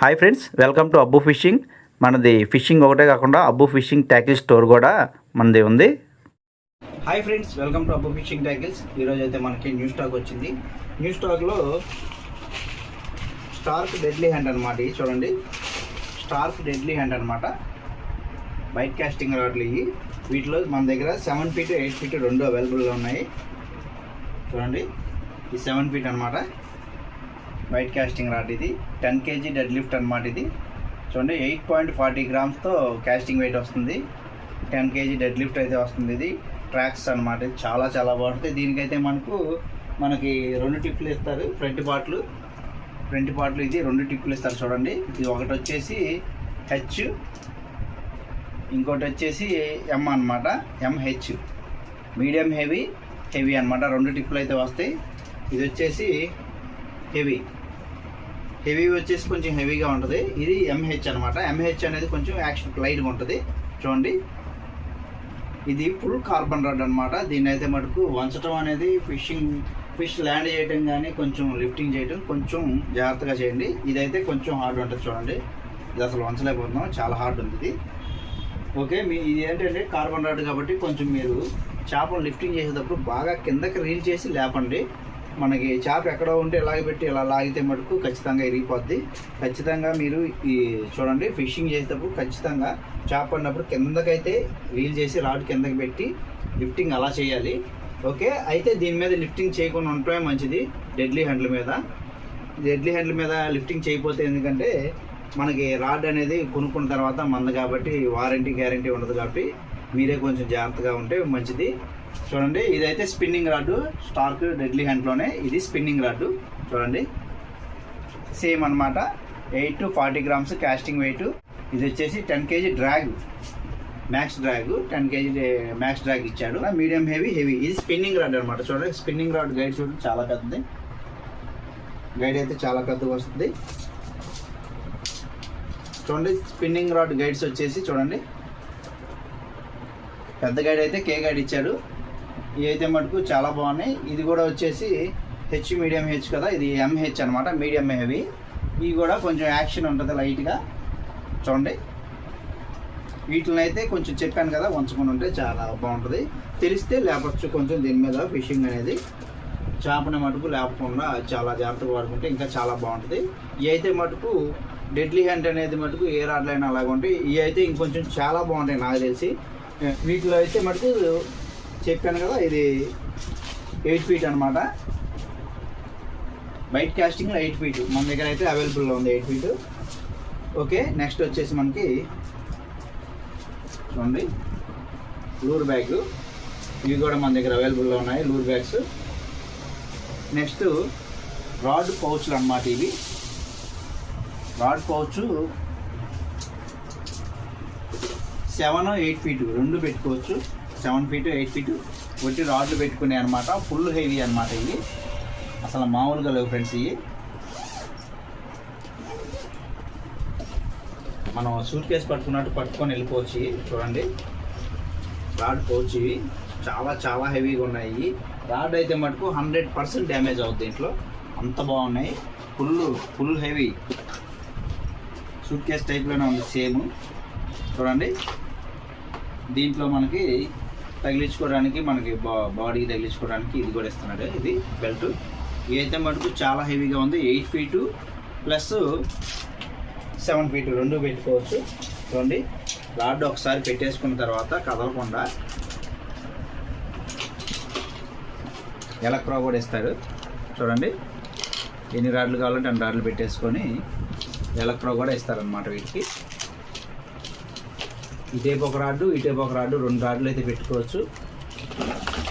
Hi friends, welcome to Abbu fishing. మనది fishing ఒకటే కాకుండా అబ్బు ఫిషింగ్ ట్యాకిల్ స్టోర్ కూడా మనది ఉంది. Hi friends, welcome to Abbu fishing tackles. ఈరోజు అయితే మనకి న్యూ స్టాక్ వచ్చింది. న్యూ స్టాక్లో స్టార్క్ డెడ్లీ హ్యాండ్ అనమాట. ఇవి చూడండి, స్టార్క్ డెడ్లీ హ్యాండ్ అనమాట. బైట్ కాస్టింగ్ రాడ్లు ఇవి. వీటిలో మన దగ్గర 7 ఫీట్ 8 ఫీట్ రెండు అవైలబుల్గా ఉన్నాయి. చూడండి, ఈ 7 ఫీట్ అనమాట వైట్ కాస్టింగ్ రాడ్. ఇది 10 kg డెడ్ లిఫ్ట్ అనమాట. ఇది చూడండి, 8.40 grams కాస్టింగ్ వెయిట్ వస్తుంది. 10 kg డెడ్ లిఫ్ట్ అయితే వస్తుంది. ఇది ట్రాక్స్ అనమాట. ఇది చాలా చాలా బాగుంటుంది. దీనికైతే మనకి 2 టిప్పులు ఇస్తారు. ఫ్రంట్ పార్ట్లు ఇది 2 టిప్పులు ఇస్తారు. చూడండి, ఇది ఒకటి వచ్చేసి హెచ్, ఇంకోటి వచ్చేసి ఎం అనమాట. ఎంహెచ్ మీడియం హెవీ అనమాట. 2 టిప్పులు అయితే వస్తాయి. ఇది వచ్చేసి హెవీ వచ్చేసి కొంచెం హెవీగా ఉంటుంది. ఇది ఎంహెచ్ అనమాట. ఎంహెచ్ అనేది కొంచెం యాక్షన్ లైట్గా ఉంటుంది. చూడండి, ఇది ఫుల్ కార్బన్ రాడ్ అనమాట. దీన్ని అయితే మటుకు వంచడం అనేది ఫిష్ ల్యాండ్ చేయడం కానీ కొంచెం లిఫ్టింగ్ చేయడం కొంచెం జాగ్రత్తగా చేయండి. ఇదైతే కొంచెం హార్డ్ ఉంటుంది. చూడండి, ఇది అసలు వంచలేకపోతున్నాం, చాలా హార్డ్ ఉంది ఇది. ఓకే, ఇది ఏంటంటే కార్బన్ రాడ్ కాబట్టి కొంచెం మీరు చేపలు లిఫ్టింగ్ చేసేటప్పుడు బాగా కిందకి రీల్ చేసి లేపండి. మనకి చేప ఎక్కడో ఉంటే ఇలాగ పెట్టి ఇలా లాగితే మటుకు ఖచ్చితంగా ఇరిగిపోద్ది. ఖచ్చితంగా మీరు ఈ చూడండి, ఫిషింగ్ చేసేటప్పుడు ఖచ్చితంగా చేప పడినప్పుడు కిందకైతే రీల్ చేసి రాడ్ కిందకి పెట్టి లిఫ్టింగ్ అలా చేయాలి. ఓకే, అయితే దీని మీద లిఫ్టింగ్ చేయకుండా ఉండటమే మంచిది. డెడ్లీ హ్యాండ్ల మీద లిఫ్టింగ్ చేయకపోతే ఎందుకంటే మనకి రాడ్ అనేది కొనుక్కున్న తర్వాత మంద కాబట్టి వారంటీ గ్యారంటీ ఉండదు. కాబట్టి మీరే కొంచెం జాగ్రత్తగా ఉంటే మంచిది. చూడండి, ఇదైతే స్పిన్నింగ్ రాడ్. స్టార్క్ డెడ్లీ హ్యాండ్లోనే ఇది స్పిన్నింగ్ రాడ్. చూడండి, సేమ్ అనమాట. 8 to 40 grams కాస్టింగ్ వెయిట్. ఇది వచ్చేసి 10 kg drag, max drag. 10 kg max drag ఇచ్చాడు. Medium heavy. ఇది స్పిన్నింగ్ రాడ్ అనమాట. చూడండి, స్పిన్నింగ్ రాడ్ గైడ్ చూడండి, చాలా పెద్దది. గైడ్ అయితే చాలా పెద్దగా వస్తుంది. చూడండి, స్పిన్నింగ్ రాడ్ గైడ్స్ వచ్చేసి చూడండి, పెద్ద గైడ్ అయితే కే గైడ్ ఇచ్చాడు. ఇవి అయితే మటుకు చాలా బాగున్నాయి. ఇది కూడా వచ్చేసి హెచ్, మీడియం హెచ్ కదా. ఇది ఎంహెచ్ అనమాట, మీడియం హెవీ. ఇవి కూడా కొంచెం యాక్షన్ ఉంటుంది లైట్గా. చూడండి, వీటిని అయితే కొంచెం చెప్పాను కదా, ఉంచుకుని ఉంటే చాలా బాగుంటుంది. తెలిస్తే లేపచ్చు కొంచెం దీని మీద ఫిషింగ్ అనేది. చేపని మటుకు లేపకుండా చాలా జాగ్రత్తగా వాడుకుంటే ఇంకా చాలా బాగుంటుంది. ఇవి అయితే మటుకు డెడ్లీ హ్యాండ్ అనేది మటుకు ఏ రాడ్లైనా అలాగే ఉంటాయి. ఇవి అయితే ఇంకొంచెం చాలా బాగుంటాయి నాకు తెలిసి. వీటిలో అయితే మటుకు చెప్పాను కదా, ఇది 8 feet అనమాట. బైట్ కాస్టింగ్లో 8 feet మన దగ్గర అయితే అవైలబుల్లో ఉంది, 8 feet. ఓకే, నెక్స్ట్ వచ్చేసి మనకి చూడండి లూర్ బ్యాగ్. ఇవి కూడా మన దగ్గర అవైలబుల్లో ఉన్నాయి, లూర్ బ్యాగ్స్. నెక్స్ట్ రాడ్ పౌచ్లు అన్నమాట. ఇవి రాడ్ పౌచ్ 7 8 feet రెండు పెట్టుకోవచ్చు. 7 feet 8 feet ఒకటి రాడ్లు పెట్టుకునే అనమాట. ఫుల్ హెవీ అనమాట. ఇవి అసలు మామూలుగా లేవు ఫ్రెండ్స్. ఇవి మనం సూట్ కేసు పట్టుకున్నట్టు పట్టుకొని వెళ్ళిపోవచ్చు. చూడండి, రాడ్ పౌచ్. ఇవి చాలా చాలా హెవీగా ఉన్నాయి. రాడ్ అయితే మటుకు 100% డ్యామేజ్ అవుతుంది దీంట్లో, అంత బాగున్నాయి. ఫుల్ హెవీ సూట్ కేస్ టైప్లోనే ఉంది సేమ్. చూడండి, దీంట్లో మనకి తగిలించుకోవడానికి, మనకి బాడీకి తగిలించుకోవడానికి ఇది కూడా ఇస్తున్నాడు. ఇది బెల్ట్. ఇది అయితే మటుకు చాలా హెవీగా ఉంది. 8 feet ప్లస్ 7 feet రెండు పెట్టుకోవచ్చు. చూడండి, రాడ్ ఒకసారి పెట్టేసుకున్న తర్వాత కదలకుండా ఎలక్ట్రా కూడా ఇస్తాడు. చూడండి, ఎన్ని రాడ్లు కావాలంటే అన్ని రాడ్లు పెట్టేసుకొని ఎలక్ట్రా కూడా ఇస్తారనమాట వీటికి. ఈ టైప్ ఒక రాడ్డు, ఈ టైప్ ఒక రాడ్డు, 2 రాడ్లు అయితే పెట్టుకోవచ్చు.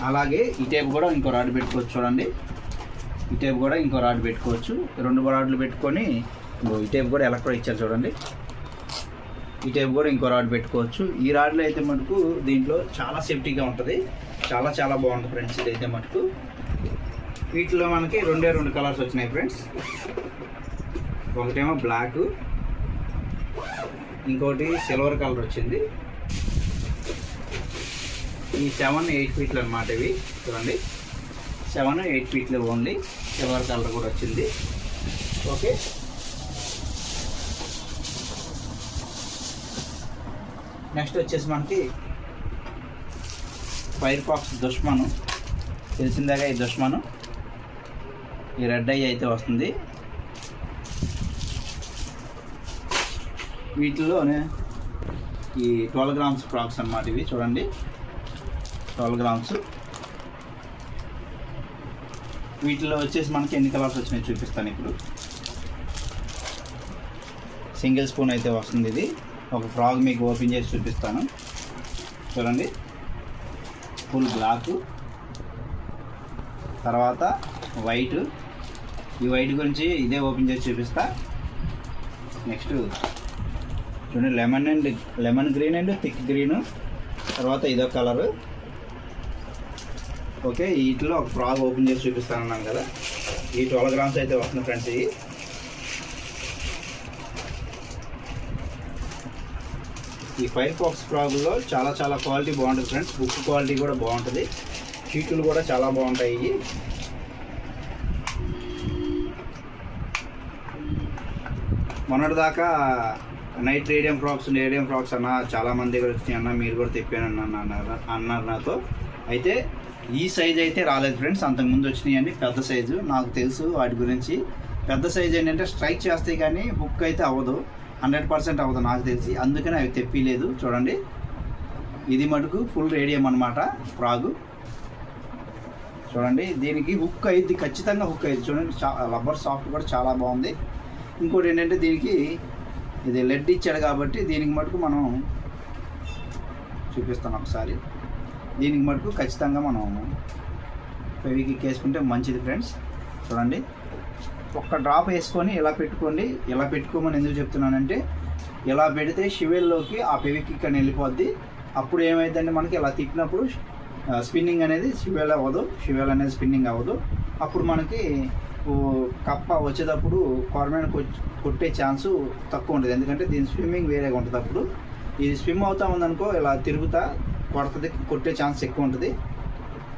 అలాగే ఈ టైప్ కూడా ఇంకో రాడ్ పెట్టుకోవచ్చు. చూడండి, ఈ టైప్ కూడా ఇంకో రాడ్ పెట్టుకోవచ్చు. 2 రాడ్లు పెట్టుకొని ఈ టైప్ కూడా ఎలక్ట్రా ఇచ్చారు. చూడండి, ఈ టైప్ కూడా ఇంకో రాడ్ పెట్టుకోవచ్చు. ఈ రాడ్లు అయితే మటుకు దీంట్లో చాలా సేఫ్టీగా ఉంటుంది, చాలా చాలా బాగుంటుంది ఫ్రెండ్స్. ఇది అయితే మటుకు వీటిలో మనకి 2 కలర్స్ వచ్చినాయి ఫ్రెండ్స్. ఒకటేమో బ్లాక్, ఇంకోటి సిల్వర్ కలర్ వచ్చింది. ఈ 7 8 feet అనమాట ఇవి. చూడండి, 7 8 feet ఓన్లీ. సిల్వర్ కలర్ కూడా వచ్చింది. ఓకే, నెక్స్ట్ వచ్చేసి మనకి ఫైర్ ఫాక్స్ దుష్మను, తెలిసిందాగా ఈ దుష్మను, ఈ రెడ్ ఐ అయితే వస్తుంది. వీటిలోనే ఈ 12 గ్రామ్స్ ఫ్రాక్స్ అన్నమాట ఇవి. చూడండి 12 గ్రామ్స్. వీటిలో వచ్చేసి మనకి ఎన్ని కలర్స్ వచ్చినాయి చూపిస్తాను ఇప్పుడు. సింగిల్ స్పూన్ అయితే వస్తుంది ఇది. ఒక ఫ్రాక్ మీకు ఓపెన్ చేసి చూపిస్తాను. చూడండి ఫుల్ బ్లాక్, తర్వాత వైట్. ఈ వైట్ గురించి ఇదే ఓపెన్ చేసి చూపిస్తా. నెక్స్ట్ చూడండి lemon green and thick green, తర్వాత ఇదొక కలరు. ఓకే, వీటిలో ఒక ఫ్రాక్ ఓపెన్ చేసి చూపిస్తాను అన్నాను కదా. ఈ 12 గ్రామ్స్ అయితే వస్తుంది ఫ్రెండ్స్. ఈ ఫైర్ ఫాక్స్ ఫ్రాగ్లో చాలా క్వాలిటీ బాగుంటుంది ఫ్రెండ్స్. బుక్ క్వాలిటీ కూడా బాగుంటుంది, షీట్లు కూడా చాలా బాగుంటాయి. మొన్నటిదాకా నైట్ రేడియం ఫ్రాక్స్ అన్న చాలామంది దగ్గర వచ్చినాయి అన్న, మీరు కూడా తెప్పాను అన్నారు నాతో. అయితే ఈ సైజ్ అయితే రాలేదు ఫ్రెండ్స్, అంతకుముందు వచ్చినాయి అండి పెద్ద సైజు. నాకు తెలుసు వాటి గురించి. పెద్ద సైజ్ ఏంటంటే స్ట్రైక్ చేస్తే కానీ హుక్ అయితే అవ్వదు, 100% అవ్వదు నాకు తెలిసి, అందుకని అవి తెప్పిలేదు. చూడండి ఇది మటుకు ఫుల్ రేడియం అనమాట ఫ్రాగు. చూడండి దీనికి హుక్ అయింది, ఖచ్చితంగా హుక్ అయింది. చూడండి రబ్బర్ సాఫ్ట్ కూడా చాలా బాగుంది. ఇంకోటి ఏంటంటే దీనికి ఇది లెడ్ ఇచ్చాడు కాబట్టి దీనికి మటుకు మనం చూపిస్తాను ఒకసారి. దీనికి మటుకు ఖచ్చితంగా మనం ఫెవిక్విక్ వేసుకుంటే మంచిది ఫ్రెండ్స్. చూడండి ఒక్క డ్రాప్ వేసుకొని ఇలా పెట్టుకోండి. ఇలా పెట్టుకోమని ఎందుకు చెప్తున్నానంటే, ఇలా పెడితే షివెల్లోకి ఆ ఫెవిక్విక్ అని వెళ్ళిపోద్ది. అప్పుడు ఏమైందంటే మనకి ఇలా తిప్పినప్పుడు స్పిన్నింగ్ అనేది షివెల్ అనేది స్పిన్నింగ్ అవ్వదు. అప్పుడు మనకి కప్ప వచ్చేటప్పుడు కొరమైన కొట్టే ఛాన్సు తక్కువ ఉంటుంది, ఎందుకంటే దీని స్విమ్మింగ్ వేరేగా ఉంటుంది. అప్పుడు ఇది స్విమ్ అవుతా ఉందనుకో ఇలా తిరుగుతా కొడుతుంది, కొట్టే ఛాన్స్ ఎక్కువ ఉంటుంది.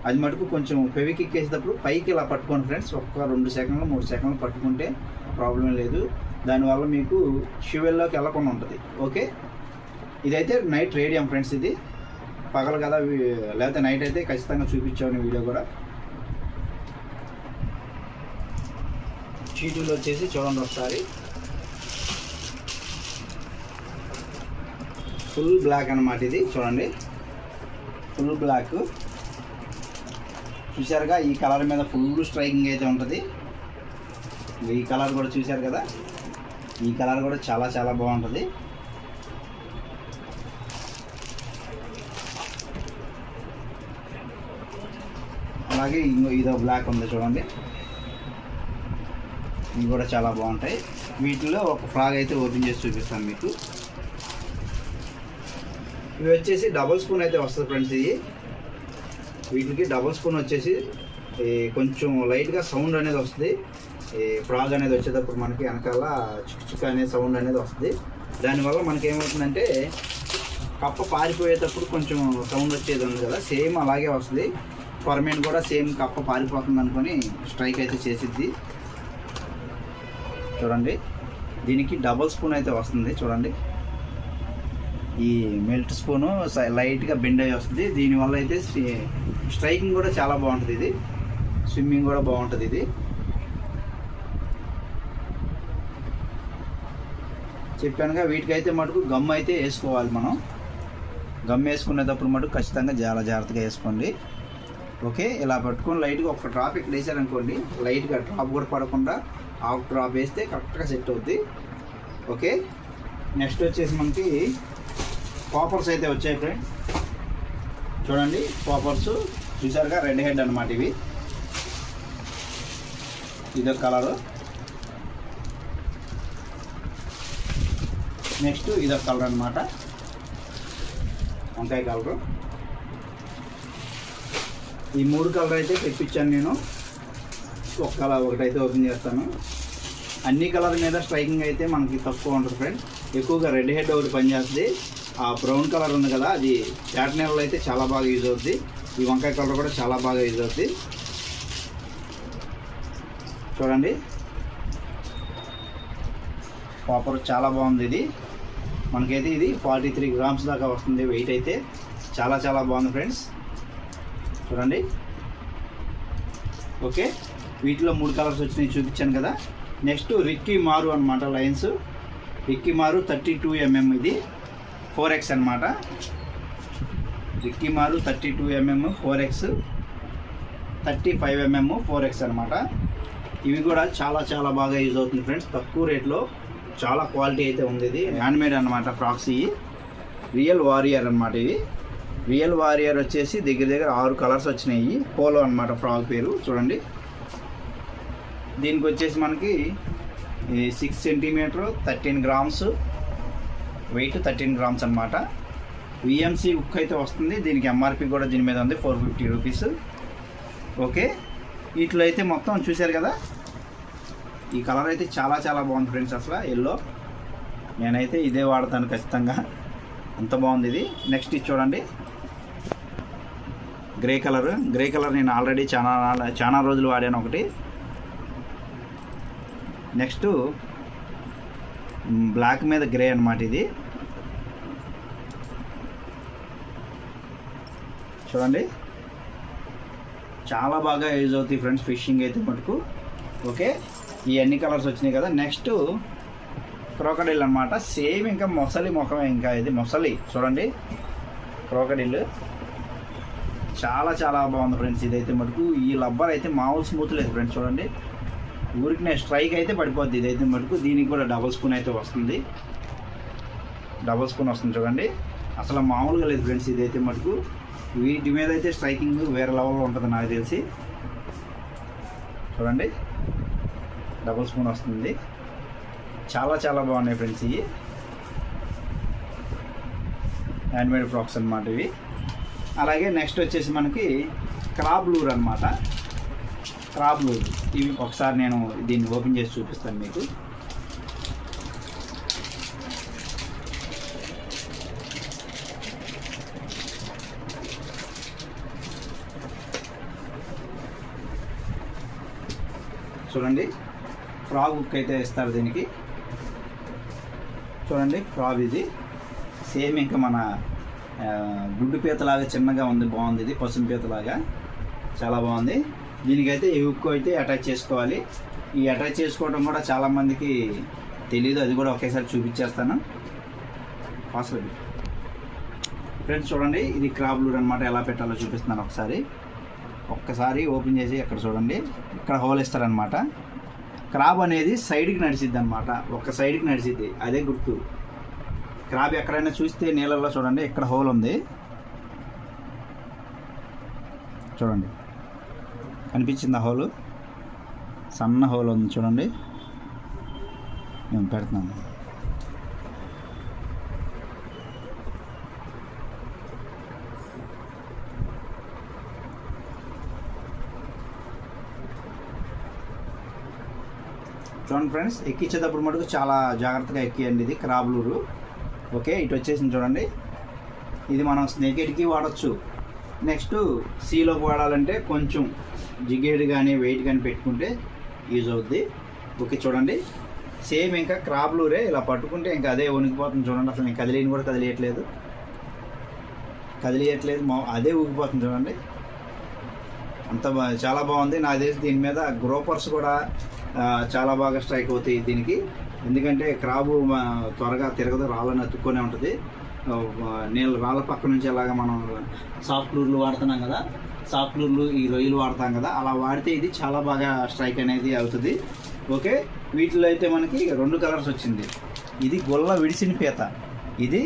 అది మటుకు కొంచెం ఫెవిక్విక్ వేసేటప్పుడు పైకి ఇలా పట్టుకోండి ఫ్రెండ్స్. ఒక్క 2 సెకండ్లు 3 సెకండ్లు పట్టుకుంటే ప్రాబ్లం లేదు. దానివల్ల మీకు షివెల్లోకి వెళ్ళకుండా ఉంటుంది. ఓకే, ఇదైతే నైట్ రేడియం ఫ్రెండ్స్. ఇది పగలు కదా, లేకపోతే నైట్ అయితే ఖచ్చితంగా చూపించాను వీడియో కూడా. షీటులో వచ్చేసి చూడండి ఒకసారి, ఫుల్ బ్లాక్ అన్నమాట ఇది. చూడండి ఫుల్ బ్లాక్ చూసారుగా. ఈ కలర్ మీద ఫుల్ స్ట్రైకింగ్ అయితే ఉంటుంది. ఈ కలర్ కూడా చూసారు కదా, ఈ కలర్ కూడా చాలా బాగుంటుంది. అలాగే ఇదో బ్లాక్ ఉంది చూడండి, ఇవి కూడా చాలా బాగుంటాయి. వీటిలో ఒక ఫ్రాగ్ అయితే ఓపెన్ చేసి చూపిస్తాను మీకు. ఇవి వచ్చేసి డబుల్ స్పూన్ అయితే వస్తుంది ఫ్రెండ్స్. వీటికి డబుల్ స్పూన్ వచ్చేసి కొంచెం లైట్గా సౌండ్ అనేది వస్తుంది. ఫ్రాగ్ అనేది వచ్చేటప్పుడు మనకి వెనకాల చిక్ అనే సౌండ్ అనేది వస్తుంది. దానివల్ల మనకి ఏమవుతుందంటే కప్ప పారిపోయేటప్పుడు కొంచెం సౌండ్ వచ్చేది ఉంది కదా, సేమ్ అలాగే వస్తుంది. పర్మనెంట్ కూడా సేమ్ కప్ప పారిపోతుంది అనుకొని స్ట్రైక్ అయితే చేసిద్ది. చూడండి దీనికి డబుల్ స్పూన్ అయితే వస్తుంది. చూడండి ఈ మెల్ట్ స్పూను లైట్గా బెండ్ అయ్యి వస్తుంది. దీనివల్ల అయితే స్ట్రైకింగ్ కూడా చాలా బాగుంటుంది. ఇది స్విమ్మింగ్ కూడా బాగుంటుంది. ఇది చెప్పానుగా. వీటికైతే మటుకు గమ్ అయితే వేసుకోవాలి మనం. గమ్ వేసుకునేటప్పుడు మటుకు ఖచ్చితంగా చాలా జాగ్రత్తగా వేసుకోండి. ఓకే, ఇలా పట్టుకొని లైట్గా ఒక డ్రాప్ ఇక్కడ వేసారనుకోండి, లైట్గా డ్రాప్ కూడా పడకుండా హాఫ్ డ్రాప్ వేస్తే కరెక్ట్గా సెట్ అవుద్ది. ఓకే, నెక్స్ట్ వచ్చేసి మనకి పాపర్స్ అయితే వచ్చాయి ఫ్రెండ్స్. చూడండి పాపర్స్ చూసారుగా, రెడ్ హెడ్ అన్నమాట ఇవి. ఇదొక కలరు. నెక్స్ట్ ఇదొక కలర్ అన్నమాట, వంకాయ కలరు. ఈ 3 కలర్ అయితే తెప్పించాను నేను. ఒక కలర్ ఒకటైతే ఓపెన్ చేస్తాను. అన్ని కలర్ మీద స్ట్రైకింగ్ అయితే మనకి తక్కువ ఉంటుంది ఫ్రెండ్స్. ఎక్కువగా రెడ్ హెడ్ ఒకటి పనిచేస్తుంది. ఆ బ్రౌన్ కలర్ ఉంది కదా, అది ప్యాటర్నర్లో అయితే చాలా బాగా యూజ్ అవుతుంది. ఈ వంకాయ కలర్ కూడా చాలా బాగా యూజ్ అవుతుంది. చూడండి పాపర్ చాలా బాగుంది. ఇది మనకైతే ఇది 43 గ్రామ్స్ దాకా వస్తుంది వెయిట్ అయితే. చాలా చాలా బాగుంది ఫ్రెండ్స్, చూడండి. ఓకే, వీటిలో 3 కలర్స్ వచ్చినాయి చూపించాను కదా. నెక్స్ట్ రిక్కీ మారు అనమాట, లైన్స్ రిక్కీ మారు 32 mm, ఇది 4X అనమాట. రిక్కీ మారు 32 mm 4X, 35 mm 4X అనమాట. ఇవి కూడా చాలా చాలా బాగా యూజ్ అవుతుంది ఫ్రెండ్స్, తక్కువ రేట్లో చాలా క్వాలిటీ అయితే ఉంది. ఇది హ్యాండ్మేడ్ అనమాట ఫ్రాక్స్. ఇవి రియల్ వారియర్ అనమాట. ఇవి రియల్ వారియర్ వచ్చేసి దగ్గర దగ్గర 6 కలర్స్ వచ్చినాయి. పోలో అనమాట ఫ్రాక్ పేరు, చూడండి. దీనికి వచ్చేసి మనకి 6 సెంటీమీటర్ 13 గ్రామ్స్ వెయిట్, 13 గ్రామ్స్ అనమాట. విఎంసి ఉక్ అయితే వస్తుంది. దీనికి ఎంఆర్పి కూడా దీని మీద ఉంది 450 రూపీస్. ఓకే, వీటిలో అయితే మొత్తం చూశారు కదా. ఈ కలర్ అయితే చాలా చాలా బాగుంది ఫ్రెండ్స్. అసలు ఎల్లో నేనైతే ఇదే వాడతాను ఖచ్చితంగా, అంత బాగుంది ఇది. నెక్స్ట్ ఇది చూడండి, గ్రే కలర్. గ్రే కలర్ నేను ఆల్రెడీ చాలా రోజులు వాడాను ఒకటి. నెక్స్ట్ బ్లాక్ మీద గ్రే అనమాట. ఇది చూడండి, చాలా బాగా యూజ్ అవుతాయి ఫ్రెండ్స్ ఫిషింగ్ అయితే మటుకు. ఓకే, ఈ అన్ని కలర్స్ వచ్చినాయి కదా. నెక్స్ట్ క్రోకడిల్ అనమాట. సేమ్ ఇంకా మొసలి ముఖమే, ఇంకా ఇది మొసలి చూడండి, క్రోకడిల్ చాలా చాలా బాగుంది ఫ్రెండ్స్. ఇదైతే మటుకు ఈ లబ్బర్ అయితే మామూలు స్మూత్ లేదు ఫ్రెండ్స్, చూడండి. ఊరికి నేను స్ట్రైక్ అయితే పడిపోద్ది. ఇదైతే మటుకు దీనికి కూడా డబుల్ స్పూన్ అయితే వస్తుంది, డబుల్ స్పూన్ వస్తుంది చూడండి. అసలు మామూలుగా లేదు ఫ్రెండ్స్. ఇదైతే మటుకు వీటి మీద అయితే స్ట్రైకింగ్ వేరే లెవెల్లో ఉంటుంది నాకు తెలిసి, చూడండి. డబుల్ స్పూన్ వస్తుంది, చాలా చాలా బాగున్నాయి ఫ్రెండ్స్. ఇవి హ్యాండ్మేడ్ ఫ్రాక్స్ అనమాట ఇవి. అలాగే నెక్స్ట్ వచ్చేసి మనకి క్రాబ్ లూర్ అనమాట. క్రాబ్ లూర్ ఇవి ఒకసారి నేను దీన్ని ఓపెన్ చేసి చూపిస్తాను మీకు. చూడండి, ఫ్రాగ్ బుక్ అయితే ఇస్తారు దీనికి. చూడండి, ఫ్రాగ్ ఇది సేమ్ ఇంకా మన గుడ్డు పీతలాగా చిన్నగా ఉంది, బాగుంది. ఇది పసుపు పీతలాగా చాలా బాగుంది. దీనికైతే ఈ హుక్ అయితే అటాచ్ చేసుకోవాలి. ఈ అటాచ్ చేసుకోవడం కూడా చాలామందికి తెలీదు, అది కూడా ఒకేసారి చూపించేస్తాను. పాస్వర్డ్ ఫ్రెండ్స్ చూడండి, ఇది క్రాబ్ లూర్ అనమాట. ఎలా పెట్టాలో చూపిస్తున్నాను ఒకసారి. ఒక్కసారి ఓపెన్ చేసి అక్కడ చూడండి, ఇక్కడ హోల్ ఇస్తారనమాట. క్రాబ్ అనేది సైడ్కి నడిచిద్ది అనమాట, ఒక సైడ్కి నడిచిద్ది, అదే గుర్తు. క్రాబ్ ఎక్కడైనా చూస్తే నీళ్ళల్లో చూడండి, ఇక్కడ హోల్ ఉంది చూడండి, కనిపించింది ఆ హోలు, సన్న హోల్ ఉంది చూడండి. నేను పెడుతున్నాను. చూడండి ఫ్రెండ్స్, ఎక్కించేటప్పుడు మటుకు చాలా జాగ్రత్తగా ఎక్కియండి. ఇది క్రాబ్ లూరు. ఓకే, ఇటు వచ్చేసింది చూడండి. ఇది మనం స్నేకెడ్కి వాడచ్చు. నెక్స్ట్ సీలోకి వాడాలంటే కొంచెం జిగేడ్ కానీ వెయిట్ కానీ పెట్టుకుంటే యూజ్ అవుద్ది. ఓకే, చూడండి సేమ్ ఇంకా క్రాబ్ లూరే. ఇలా పట్టుకుంటే ఇంకా అదే వణికిపోతుంది చూడండి. అసలు నేను కదిలేని కూడా కదిలియట్లేదు, అదే ఊగిపోతుంది చూడండి. అంత చాలా బాగుంది. నాకు తెలిసి దీని మీద గ్రోపర్స్ కూడా చాలా బాగా స్ట్రైక్ అవుతాయి దీనికి. ఎందుకంటే క్రాబు త్వరగా తిరగదు, రాళ్ళని అతుక్కొనే ఉంటుంది. నీళ్ళు రాళ్ళ పక్క నుంచి అలాగా మనం సాఫ్ట్ లూర్లు వాడుతున్నాం కదా, సాఫ్ట్ లూర్లు ఈ రొయ్యలు వాడతాం కదా, అలా వాడితే ఇది చాలా బాగా స్ట్రైక్ అనేది అవుతుంది. ఓకే, వీటిలో అయితే మనకి 2 కలర్స్ వచ్చింది. ఇది గొల్ల విడిసిన పీత, ఇది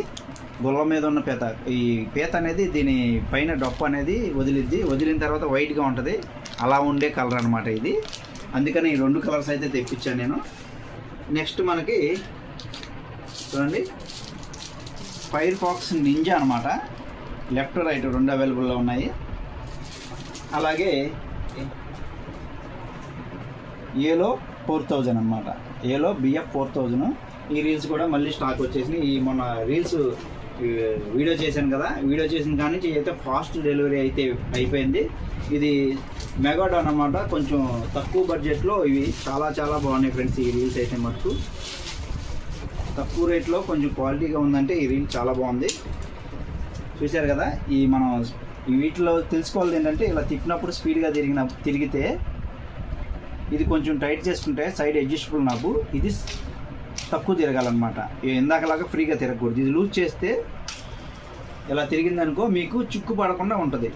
గొల్ల మీద ఉన్న పీత. ఈ పీత అనేది దీని పైన డొప్పు అనేది వదిలిన తర్వాత వైట్గా ఉంటుంది, అలా ఉండే కలర్ అనమాట ఇది. అందుకని ఈ 2 కలర్స్ అయితే తెప్పించాను నేను. నెక్స్ట్ మనకి చూడండి, ఫైర్ ఫాక్స్ నింజా అనమాట. లెఫ్ట్ రైట్ 2 అవైలబుల్లో ఉన్నాయి. అలాగే ఏలో 4000 అనమాట, ఏలో BF 4000. ఈ రీల్స్ కూడా మళ్ళీ స్టాక్ వచ్చేసినాయి. ఈ మొన్న రీల్స్ వీడియో చేశాను కదా, వీడియో చేసిన కానీ అయితే ఫాస్ట్ డెలివరీ అయితే అయిపోయింది. ఇది మెగాడాన్ అనమాట, కొంచెం తక్కువ బడ్జెట్లో ఇవి చాలా చాలా బాగున్నాయి ఫ్రెండ్స్. ఈ రీల్స్ అయితే మటుకు తక్కువ రేట్లో కొంచెం క్వాలిటీగా ఉందంటే ఈ రీల్ చాలా బాగుంది. చూశారు కదా, ఈ మనం ఈ వీటిలో తెలుసుకోవాలి ఏంటంటే ఇలా తిప్పినప్పుడు స్పీడ్గా తిరిగితే ఇది కొంచెం టైట్ చేసుకుంటే సైడ్ అడ్జస్టబుల్ నాబు, ఇది తక్కువ తిరగాలన్నమాట. ఇందాకలాగా ఫ్రీగా తిరగకూడదు. ఇది లూజ్ చేస్తే ఇలా తిరిగిందనుకో మీకు చిక్కు పడకుండా ఉంటుంది.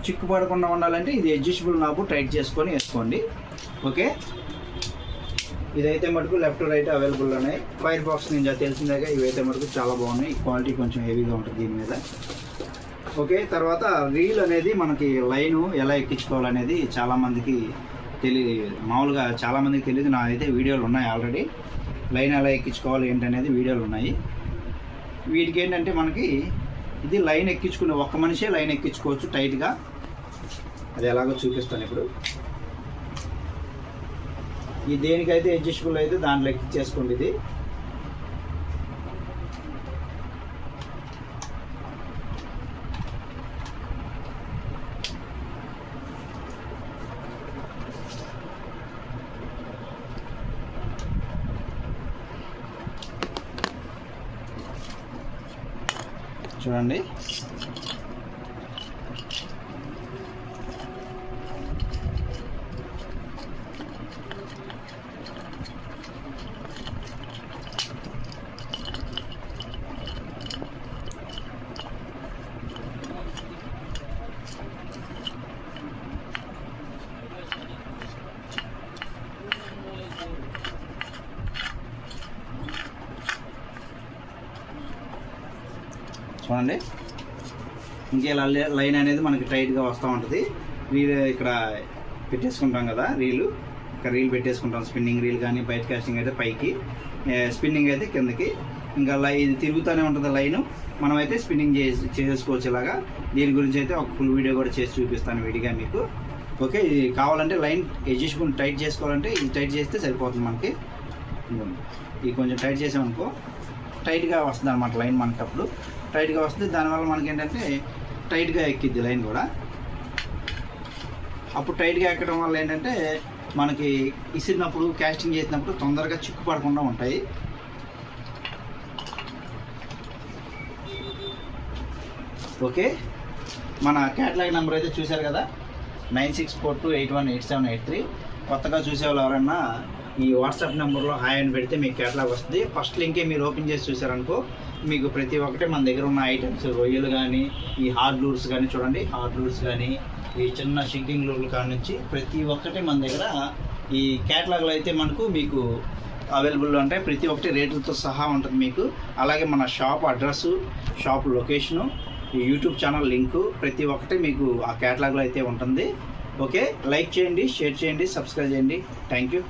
చిక్కు పడకుండా ఉండాలంటే ఇది అడ్జస్టబుల్ నాబు టైట్ చేసుకొని వేసుకోండి. ఓకే, ఇదైతే మటుకు లెఫ్ట్ రైట్ అవైలబుల్ ఉన్నాయి. ఫైర్ బాక్స్ నింజా తెలిసిందేగా, ఇవైతే మటుకు చాలా బాగున్నాయి. క్వాలిటీ కొంచెం హెవీగా ఉంటుంది దీని మీద. ఓకే, తర్వాత రీల్ అనేది మనకి లైను ఎలా ఎక్కించుకోవాలనేది చాలామందికి మామూలుగా చాలామందికి తెలియదు. నా అయితే వీడియోలు ఉన్నాయి ఆల్రెడీ. లైన్ ఎలా ఎక్కించుకోవాలి ఏంటనేది వీడియోలు ఉన్నాయి. వీటికి ఏంటంటే మనకి ఇది లైన్ ఎక్కించుకునే ఒక్క మనిషే లైన్ ఎక్కించుకోవచ్చు టైట్గా. అది ఎలాగో చూపిస్తాను ఇప్పుడు. ఈ దేనికైతే అడ్జస్టబుల్ అయితే దాంట్లో ఎక్కించేసుకోండి. ఇది చూడండి. చూడండి, ఇంకేలా లైన్ అనేది మనకి టైట్గా వస్తూ ఉంటుంది. రీల్ ఇక్కడ పెట్టేసుకుంటాం కదా, ఇక్కడ రీల్ పెట్టేసుకుంటాం. స్పిన్నింగ్ రీల్ కానీ బయట కాస్టింగ్ అయితే పైకి, స్పిన్నింగ్ అయితే కిందకి. ఇంకా ఇది తిరుగుతూనే ఉంటుంది లైను. మనమైతే స్పిన్నింగ్ చేసేసుకోవచ్చు ఇలాగా. దీని గురించి అయితే ఒక ఫుల్ వీడియో కూడా చేసి చూపిస్తాను విడిగా మీకు. ఓకే, ఇది కావాలంటే లైన్ అడ్జస్ట్మెంట్ టైట్ చేసుకోవాలంటే ఇది టైట్ చేస్తే సరిపోతుంది మనకి. ఇది కొంచెం టైట్ చేసామనుకో టైట్గా వస్తుంది అనమాట లైన్. మనకి అప్పుడు టైట్గా వస్తుంది. దానివల్ల మనకి ఏంటంటే టైట్గా ఎక్కిద్ది లైన్ కూడా. అప్పుడు టైట్గా ఎక్కడం వల్ల ఏంటంటే మనకి ఇసిరినప్పుడు కాస్టింగ్ చేసినప్పుడు తొందరగా చిక్కు పడకుండా ఉంటాయి. ఓకే, మన క్యాటలాగ్ నెంబర్ అయితే చూశారు కదా, 9642818783. కొత్తగా చూసేవాళ్ళు ఎవరన్నా ఈ వాట్సాప్ నెంబర్లో హాయ్ అని పెడితే మీకు క్యాటలాగ్ వస్తుంది. ఫస్ట్ లింకే మీరు ఓపెన్ చేసి చూసారనుకో మీకు ప్రతి ఒక్కటి మన దగ్గర ఉన్న ఐటమ్స్, రొయ్యలు కానీ, ఈ హార్డ్ లూర్స్ కానీ, చూడండి హార్డ్ లూర్స్ కానీ, ఈ చిన్న షింకింగ్ లూర్లు కాడి నుంచి ప్రతి ఒక్కటి మన దగ్గర ఈ క్యాటలాగ్లో అయితే మీకు అవైలబుల్లో ఉంటాయి. ప్రతి ఒక్కటి రేట్లతో సహా ఉంటుంది మీకు. అలాగే మన shop address, shop location, YouTube channel link ప్రతి ఒక్కటి మీకు ఆ క్యాటలాగ్లో అయితే ఉంటుంది. ఓకే, లైక్ చేయండి, షేర్ చేయండి, సబ్స్క్రైబ్ చేయండి. Thank you.